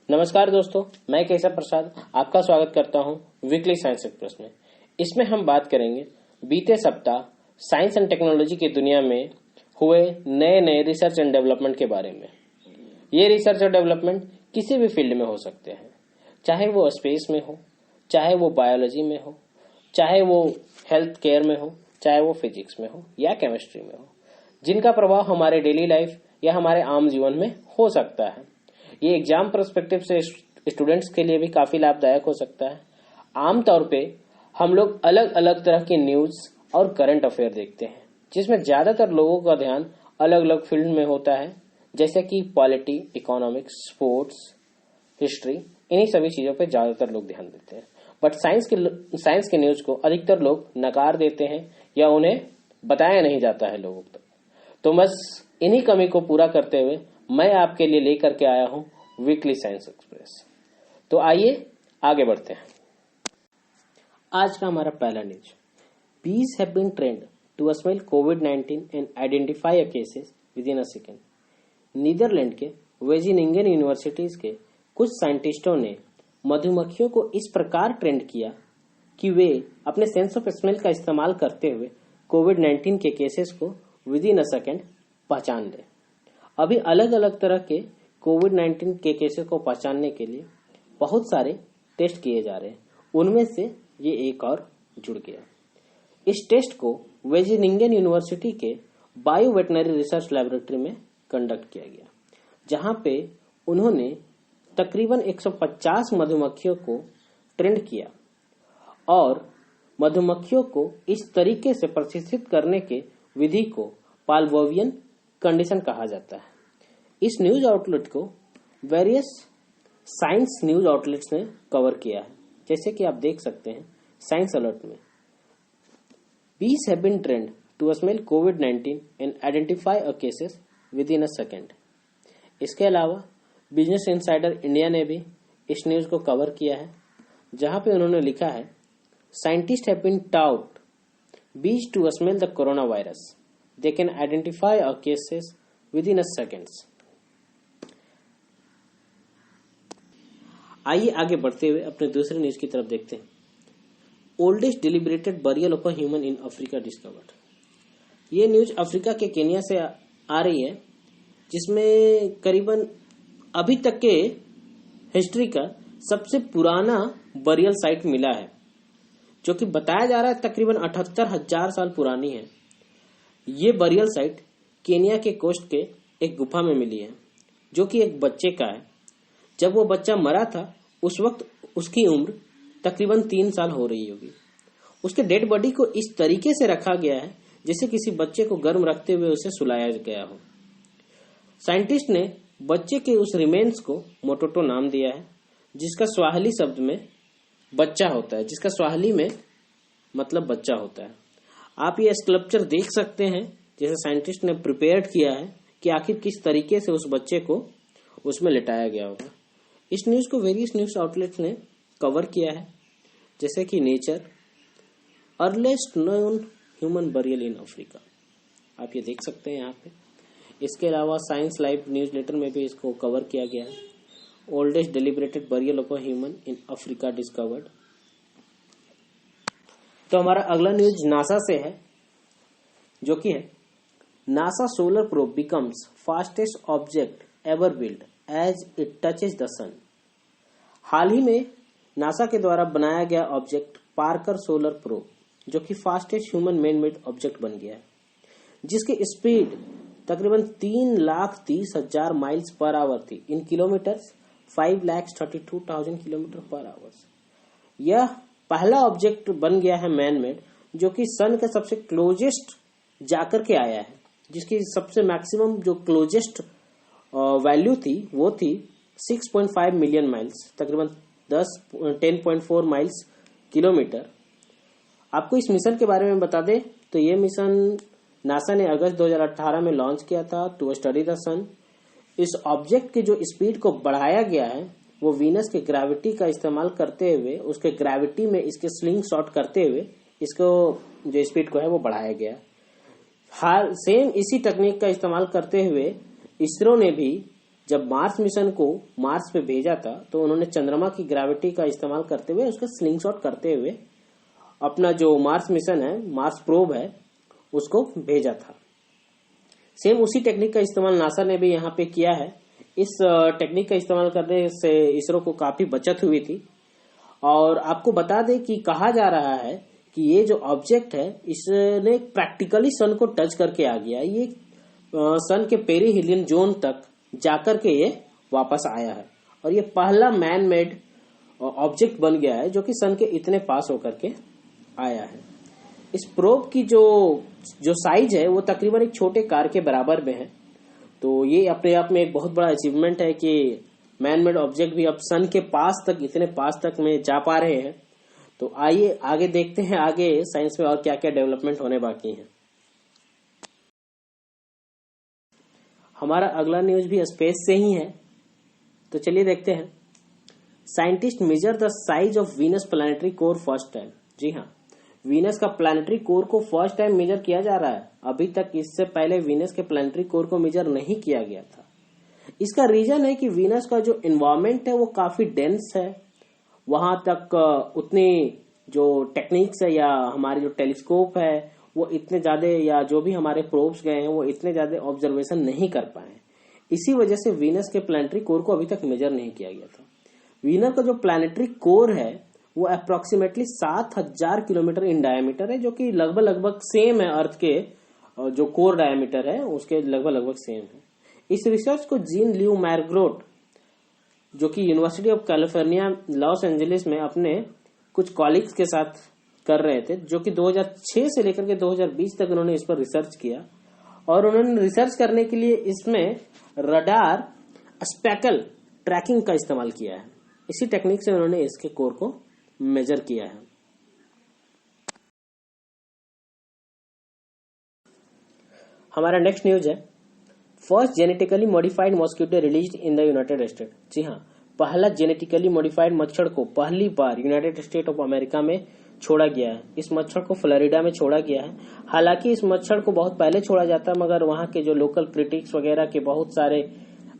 नमस्कार दोस्तों, मैं केशव प्रसाद आपका स्वागत करता हूं वीकली साइंस एक्सप्रेस में। इसमें हम बात करेंगे बीते सप्ताह साइंस एंड टेक्नोलॉजी की दुनिया में हुए नए नए रिसर्च एंड डेवलपमेंट के बारे में। ये रिसर्च और डेवलपमेंट किसी भी फील्ड में हो सकते हैं, चाहे वो स्पेस में हो, चाहे वो बायोलॉजी में हो, चाहे वो हेल्थ केयर में हो, चाहे वो फिजिक्स में हो या केमिस्ट्री में हो, जिनका प्रभाव हमारे डेली लाइफ या हमारे आम जीवन में हो सकता है। ये एग्जाम पर्सपेक्टिव से स्टूडेंट्स के लिए भी काफी लाभदायक हो सकता है। आमतौर पे हम लोग अलग अलग तरह की न्यूज और करंट अफेयर देखते हैं, जिसमें ज्यादातर लोगों का ध्यान अलग अलग फील्ड में होता है, जैसे कि पॉलिटी, इकोनॉमिक्स, स्पोर्ट्स, हिस्ट्री। इन्हीं सभी चीजों पे ज्यादातर लोग ध्यान देते हैं। बट साइंस के न्यूज को अधिकतर लोग नकार देते हैं या उन्हें बताया नहीं जाता है लोगों तक। तो बस इन्हीं कमी को पूरा करते हुए मैं आपके लिए लेकर के आया हूं वीकली साइंस एक्सप्रेस। तो आइए आगे बढ़ते हैं। आज का हमारा पहला news, bees have been trained to smell COVID-19 and identify a cases within a second। Netherland के वेजिनिंगन यूनिवर्सिटीज के कुछ साइंटिस्टों ने मधुमक्खियों को इस प्रकार ट्रेन किया कि वे अपने सेंस ऑफ स्मेल का इस्तेमाल करते हुए कोविड-19 के केसेस को विद इन अ सेकेंड पहचान लें। अभी अलग अलग तरह के कोविड-19 के केसेस को पहचानने के लिए बहुत सारे टेस्ट किए जा रहे हैं, उनमें से ये एक और जुड़ गया। इस टेस्ट को वेजिनिंगन यूनिवर्सिटी के बायो वेटनरी रिसर्च लैबोरेटरी में कंडक्ट किया गया, जहां पे उन्होंने तकरीबन 150 मधुमक्खियों को ट्रेन किया और मधुमक्खियों को इस तरीके से प्रशिक्षित करने के विधि को पाल्वोवियन कंडीशन कहा जाता है। इस न्यूज आउटलेट को वेरियस साइंस न्यूज आउटलेट्स ने कवर किया है, जैसे कि आप देख सकते हैं साइंस अलर्ट में। Bees have been trained to smell COVID-19 and identify a cases within a second। इसके अलावा बिजनेस इनसाइडर इंडिया ने भी इस न्यूज को कवर किया है, जहां पे उन्होंने लिखा है, scientist have been taught bees to smell the coronavirus, they can identify a cases within a seconds। आइए आगे बढ़ते हुए अपने दूसरे न्यूज की तरफ देखते हैं। Oldest deliberated burial of a human in Africa discovered. ये न्यूज अफ्रीका के केनिया से आ रही है, जिसमें करीबन अभी तक के हिस्ट्री का सबसे पुराना बरियल साइट मिला है, जो कि बताया जा रहा है तकरीबन 78,000 साल पुरानी है। ये बरियल साइट केनिया के कोस्ट के एक गुफा में मिली है, जो कि एक बच्चे का है। जब वो बच्चा मरा था उस वक्त उसकी उम्र तकरीबन 3 साल हो रही होगी। उसके डेड बॉडी को इस तरीके से रखा गया है जैसे किसी बच्चे को गर्म रखते हुए उसे सुलाया गया हो। साइंटिस्ट ने बच्चे के उस रिमेन्स को मोटोटो नाम दिया है, जिसका स्वाहिली शब्द में बच्चा होता है, जिसका स्वाहिली में मतलब बच्चा होता है। आप ये स्कल्पचर देख सकते हैं जैसे साइंटिस्ट ने प्रिपेयर्ड किया है कि आखिर किस तरीके से उस बच्चे को उसमें लिटाया गया होगा। इस न्यूज को वेरियस न्यूज आउटलेट्स ने कवर किया है, जैसे कि nature, earliest known human burial in Africa. आप ये देख सकते हैं यहाँ पे। इसके अलावा साइंस लाइव न्यूज लेटर में भी इसको कवर किया गया है। Oldest deliberated burial of a human in Africa discovered. तो हमारा अगला न्यूज नासा से है, जो कि है, NASA solar probe becomes fastest object ever build as it touches the sun. हाल ही में नासा के द्वारा बनाया गया ऑब्जेक्ट पार्कर सोलर प्रोब, जो कि fastest human man made object बन गया है, जिसकी स्पीड तकरीबन 3,30,000 माइल्स पर आवर थी। इन किलोमीटर्स 5,32,000 किलोमीटर पर आवर। यह पहला ऑब्जेक्ट बन गया है मैन मेड, जो कि सन के सबसे क्लोजेस्ट जाकर के आया है, जिसकी सबसे मैक्सिमम जो क्लोजेस्ट वैल्यू थी वो थी 6.5 मिलियन माइल्स, तकरीबन 10.4 माइल्स किलोमीटर। आपको इस मिशन के बारे में बता दें तो ये मिशन नासा ने अगस्त 2018 में लॉन्च किया था टू स्टडी द सन। इस ऑब्जेक्ट की जो स्पीड को बढ़ाया गया है वो वीनस के ग्रेविटी का इस्तेमाल करते हुए, उसके ग्रेविटी में इसके स्लिंग शॉट करते हुए इसको जो स्पीड को है वो बढ़ाया गया। हाल सेम इसी टेक्निक का इस्तेमाल करते हुए इसरो ने भी जब मार्स मिशन को मार्स पे भेजा था तो उन्होंने चंद्रमा की ग्रेविटी का इस्तेमाल करते हुए उसका स्लिंगशॉट करते हुए अपना जो मार्स मिशन है, मार्स प्रोब है, उसको भेजा था। सेम उसी टेक्निक का इस्तेमाल नासा ने भी यहाँ पे किया है। इस टेक्निक का इस्तेमाल करने से इसरो को काफी बचत हुई थी। और आपको बता दें कि कहा जा रहा है कि ये जो ऑब्जेक्ट है इसने प्रैक्टिकली सन को टच करके आ गया। ये सन के पेरीहिलियन जोन तक जाकर के ये वापस आया है और ये पहला मैन मेड ऑब्जेक्ट बन गया है जो कि सन के इतने पास होकर के आया है। इस प्रोब की जो साइज है वो तकरीबन एक छोटे कार के बराबर में है। तो ये अपने आप में एक बहुत बड़ा अचीवमेंट है कि मैन मेड ऑब्जेक्ट भी अब सन के पास तक, इतने पास तक में जा पा रहे हैं। तो आइए आगे देखते हैं आगे साइंस में और क्या क्या डेवलपमेंट होने बाकी है। हमारा अगला न्यूज भी स्पेस से ही है, तो चलिए देखते हैं। Scientist measure the size of Venus planetary core first time. जी हाँ, वीनस का प्लैनेटरी कोर को फर्स्ट टाइम मेजर किया जा रहा है। अभी तक इससे पहले वीनस के प्लैनेटरी कोर को मेजर नहीं किया गया था। इसका रीजन है कि वीनस का जो एनवायरमेंट है वो काफी डेंस है। वहां तक उतनी जो टेक्निक्स है या हमारे जो टेलीस्कोप है वो इतने ज्यादा, या जो भी हमारे प्रोब्स गए हैं वो इतने ज्यादा ऑब्जर्वेशन नहीं कर पाए। इसी वजह से वीनस के प्लैनेटरी कोर को अभी तक मेजर नहीं किया गया था। वीनस का जो प्लैनेटरी कोर है वो अप्रोक्सीमेटली 7000 किलोमीटर इन डायमीटर है, जो कि लगभग सेम है अर्थ के जो कोर डायमीटर है उसके लगभग सेम है। इस रिसर्च को जीन ल्यू मैरग्रोट, जो कि university of California Los Angeles में अपने कुछ कॉलीग्स के साथ कर रहे थे, जो कि 2006 से लेकर के 2020 तक उन्होंने इस पर रिसर्च किया। और उन्होंने रिसर्च करने के लिए इसमें रडार स्पेकल ट्रैकिंग का इस्तेमाल किया है। इसी टेक्निक से उन्होंने इसके कोर को मेजर किया है। हमारा नेक्स्ट न्यूज है, first genetically modified mosquito released in the United State. जी हाँ, पहला जेनेटिकली मॉडिफाइड मच्छर को पहली बार यूनाइटेड स्टेट ऑफ अमेरिका में छोड़ा गया है। इस मच्छर को फ्लोरिडा में छोड़ा गया है। हालांकि इस मच्छर को बहुत पहले छोड़ा जाता है, मगर वहां के जो लोकल क्रिटिक्स वगैरह के बहुत सारे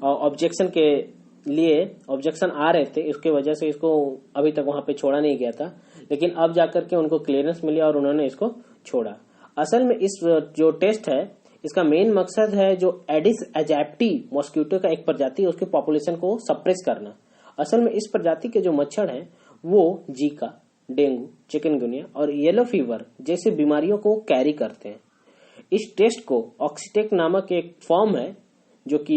ऑब्जेक्शन के लिए ऑब्जेक्शन आ रहे थे, इसके वजह से इसको अभी तक वहां पे छोड़ा नहीं गया था। लेकिन अब जाकर के उनको क्लियरेंस मिली और उन्होंने इसको छोड़ा। असल में इस जो टेस्ट है इसका मेन मकसद है जो एडिस एजिप्टी मॉस्किटो का एक प्रजाति है उसके पॉपुलेशन को सप्रेस करना। असल में इस प्रजाति के जो मच्छर हैं वो जीका, डेंगू, चिकनगुनिया और येलो फीवर जैसी बीमारियों को कैरी करते हैं। इस टेस्ट को ऑक्सीटेक नामक एक फॉर्म है जो कि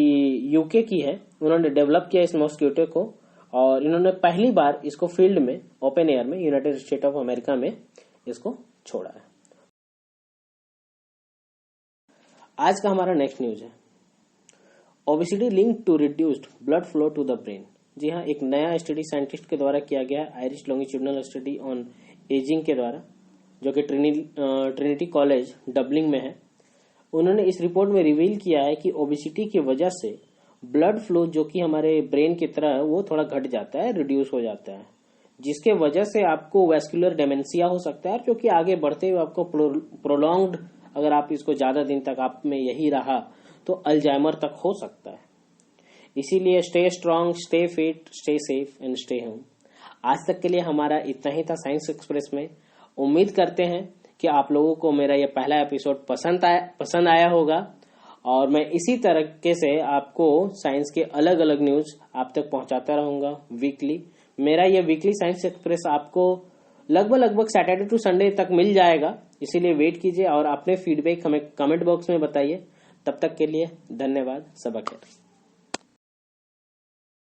यूके की है, उन्होंने डेवलप किया इस मॉस्किटो को और इन्होंने पहली बार इसको फील्ड में ओपन एयर में यूनाइटेड स्टेट ऑफ अमेरिका में इसको छोड़ा है। आज का हमारा नेक्स्ट न्यूज है, obesity link to reduced blood flow to the brain. जी हाँ, एक नया स्टडी साइंटिस्ट के द्वारा किया गया है, Irish longitudinal study on ageing के द्वारा, जो कि ट्रिनिटी कॉलेज डबलिंग में है। उन्होंने इस रिपोर्ट में रिवील किया है कि ओबेसिटी की वजह से ब्लड फ्लो जो कि हमारे ब्रेन की तरह वो थोड़ा घट जाता है, रिड्यूस हो जाता है, जिसके वजह से आपको वेस्कुलर डेमेंशिया हो सकता है, जो कि आगे बढ़ते हुए आपको प्रोलॉन्ग्ड, अगर आप इसको ज्यादा दिन तक आप में यही रहा तो अल्जाइमर तक हो सकता है। इसीलिए stay strong, stay fit, stay safe and stay home. आज तक के लिए हमारा इतना ही था साइंस एक्सप्रेस में। उम्मीद करते हैं कि आप लोगों को मेरा यह पहला एपिसोड पसंद आया होगा और मैं इसी तरीके से आपको साइंस के अलग अलग न्यूज आप तक पहुंचाता रहूंगा वीकली। मेरा यह वीकली साइंस एक्सप्रेस आपको लगभग सैटरडे टू संडे तक मिल जाएगा, इसीलिए वेट कीजिए और अपने फीडबैक हमें कमेंट बॉक्स में बताइए। तब तक के लिए धन्यवाद। सबक खैर।